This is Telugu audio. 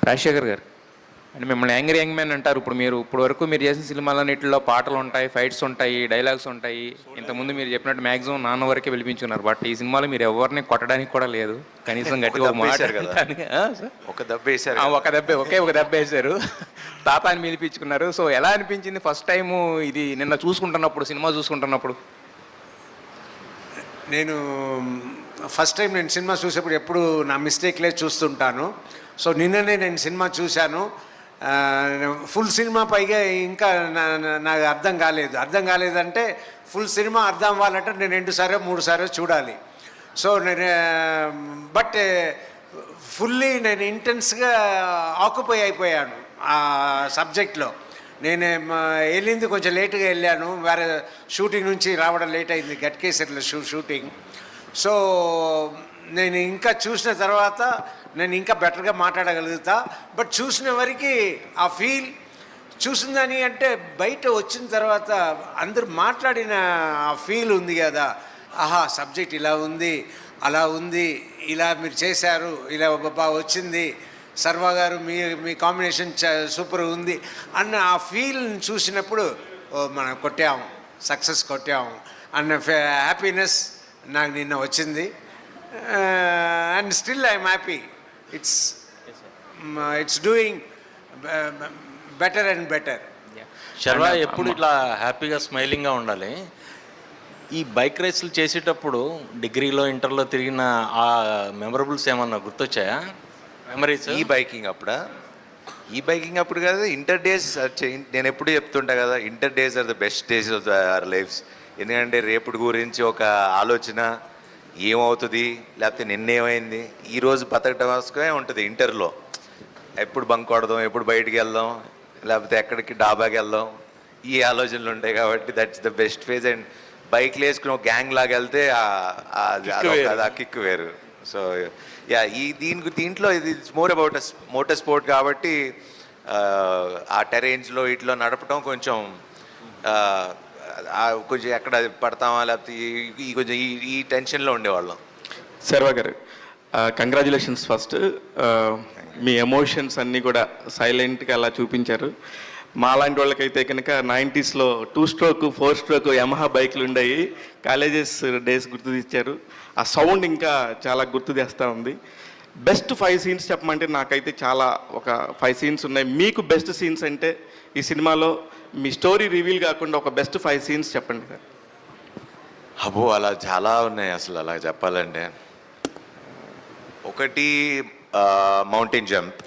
రాజశేఖర్ గారు, అంటే మిమ్మల్ని యంగ్ మ్యాన్ అంటారు. ఇప్పుడు వరకు మీరు చేసిన సినిమాలన్నింటిలో పాటలు ఉంటాయి, ఫైట్స్ ఉంటాయి, డైలాగ్స్ ఉంటాయి. ఇంతకుముందు మీరు చెప్పినట్టు మ్యాక్సిమం నాన్న వరకే పిలిపించున్నారు. బట్ ఈ సినిమాలో మీరు ఎవరిని కొట్టడానికి కూడా లేదు, కనీసం గట్టిగా ఒక మాట అనడానికి. ఒక దెబ్బ వేశారు, ఒక దెబ్బ వేశారు, తాత అని పిలిపించుకున్నారు. సో ఎలా అనిపించింది ఫస్ట్ టైము ఇది నిన్న చూసుకుంటున్నప్పుడు, సినిమా చూసుకుంటున్నప్పుడు? నేను ఫస్ట్ టైం సినిమా చూసేప్పుడు ఎప్పుడు నా మిస్టేక్లే చూస్తుంటాను. సో నిన్ననే నేను సినిమా చూశాను. ఫుల్ సినిమా పైగా ఇంకా నాకు అర్థం కాలేదంటే ఫుల్ సినిమా అర్థం అవ్వాలంటే నేను 2 సార్లు 3 సార్లు చూడాలి. సో నేను బట్ ఫుల్లీ నేను ఇంటెన్స్గా ఆక్యుపై అయిపోయాను ఆ సబ్జెక్ట్లో. నేను వెళ్ళింది కొంచెం లేటుగా వెళ్ళాను, వేరే షూటింగ్ నుంచి రావడం లేట్ అయింది, గట్కేసర్లో షూటింగ్. సో నేను ఇంకా చూసిన తర్వాత నేను ఇంకా బెటర్గా మాట్లాడగలుగుతా. బట్ చూసిన వరకు ఆ ఫీల్ చూసిందని అంటే బయట వచ్చిన తర్వాత అందరూ మాట్లాడిన ఆ ఫీల్ ఉంది కదా, ఆహా సబ్జెక్ట్ ఇలా ఉంది, అలా ఉంది, ఇలా మీరు చేశారు, ఇలా బాగా వచ్చింది, సర్వా గారు మీ కాంబినేషన్ సూపర్ ఉంది అన్న ఆ ఫీల్ని చూసినప్పుడు మనం కొట్టాము, సక్సెస్ కొట్టాము అన్న హ్యాపీనెస్ నాకు నిన్న వచ్చింది. And still I'm happy. It's doing better and better. Sharwa ఎప్పుడు ఇట్లా హ్యాపీగా స్మైలింగ్గా ఉండాలి. ఈ బైక్ రేసులు చేసేటప్పుడు డిగ్రీలో ఇంటర్లో తిరిగిన ఆ మెమరబుల్స్ ఏమన్నా గుర్తొచ్చాయా? మెమరీస్ ఈ బైకింగ్ అప్పుడు కాదు, ఇంటర్ డేస్. నేను ఎప్పుడు చెప్తుంటా కదా, inter days are the best days of our lifes. ఎందుకంటే రేపటి గురించి ఒక ఆలోచన, ఏమవుతుంది లేకపోతే నిన్నేమైంది, ఈరోజు బతకటం కోసమే ఉంటుంది. ఇంటర్లో ఎప్పుడు బంక్ కొడదాం, ఎప్పుడు బయటికి వెళ్దాం, లేకపోతే ఎక్కడికి డాబాకి వెళ్దాం, ఈ ఆలోచనలు ఉంటాయి. కాబట్టి that's the best phase. And బైక్లు వేసుకుని ఒక గ్యాంగ్ లాగా వెళ్తే ఆ కిక్ వేరు. సో యా, దీంట్లో ఇది మోర్ అబౌట్ మోటార్ స్పోర్ట్ కాబట్టి ఆ టెరెయిన్స్లో ఇట్లో నడపడం కొంచెం ఎక్కడ పడతామా లేకపోతే కొంచెం ఈ టెన్షన్లో ఉండేవాళ్ళం. శర్వా గారు, కంగ్రాచులేషన్స్ ఫస్ట్. మీ ఎమోషన్స్ అన్నీ కూడా సైలెంట్గా అలా చూపించారు. మాలాంటి వాళ్ళకైతే కనుక 90sలో 2 స్ట్రోక్ 4 స్ట్రోక్ యమహా బైక్లు ఉండేవి. కాలేజెస్ డేస్ గుర్తు తెచ్చారు. ఆ సౌండ్ ఇంకా చాలా గుర్తు తెస్తూ ఉంది. బెస్ట్ 5 సీన్స్ చెప్పమంటే నాకైతే చాలా ఒక 5 సీన్స్ ఉన్నాయి. మీకు బెస్ట్ సీన్స్ అంటే ఈ సినిమాలో మీ స్టోరీ రివీల్ కాకుండా ఒక బెస్ట్ 5 సీన్స్ చెప్పండి సార్. అబ్బో, అలా చాలా ఉన్నాయి అసలు. అలా చెప్పాలంటే ఒకటి మౌంటైన్ జంప్.